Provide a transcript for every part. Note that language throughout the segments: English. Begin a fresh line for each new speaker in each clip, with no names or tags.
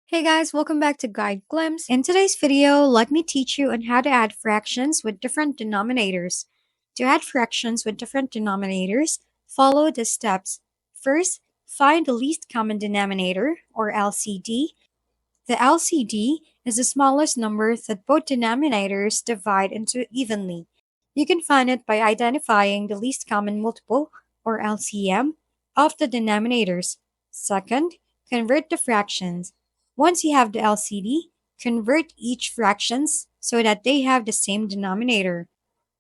Hey guys, welcome back to Guide Glimpse. In today's video, let me teach you on how to add fractions with different denominators. To add fractions with different denominators, follow the steps. First, find the least common denominator, or LCD. The LCD is the smallest number that both denominators divide into evenly. You can find it by identifying the least common multiple, or LCM, of the denominators. Second, convert the fractions. Once you have the LCD, convert each fractions so that they have the same denominator.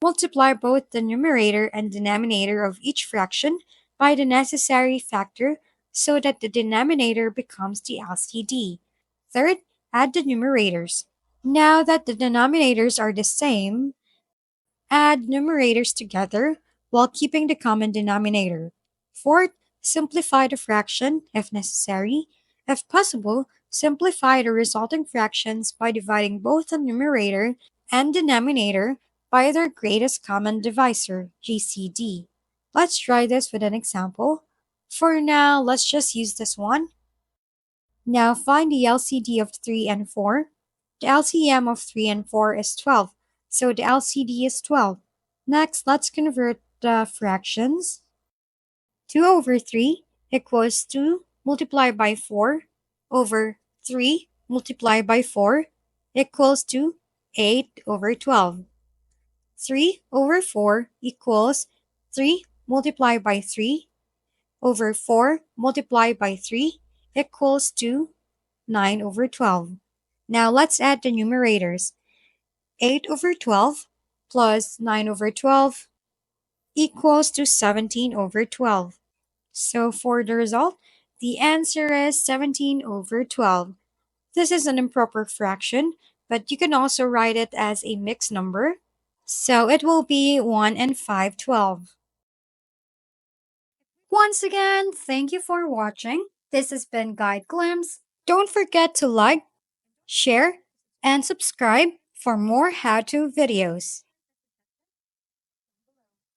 Multiply both the numerator and denominator of each fraction by the necessary factor so that the denominator becomes the LCD. Third, add the numerators. Now that the denominators are the same, add numerators together while keeping the common denominator. Fourth, simplify the fraction if necessary. If possible, simplify the resulting fractions by dividing both the numerator and denominator by their greatest common divisor, GCD. Let's try this with an example. For now, let's just use this one. Now find the LCD of 3 and 4. The LCM of 3 and 4 is 12, so the LCD is 12. Next, let's convert the fractions. 2 over 3 equals 2 multiplied by 4 over 3 multiplied by 4 equals to 8 over 12. 3 over 4 equals 3 multiplied by 3 over 4 multiplied by 3 equals to 9 over 12. Now let's add the numerators. 8 over 12 plus 9 over 12 equals to 17 over 12. So for the result, the answer is 17 over 12. This is an improper fraction, but you can also write it as a mixed number. So it will be 1 and 5/12. Once again, thank you for watching. This has been Guide Glimpse. Don't forget to like, share, and subscribe for more how-to videos.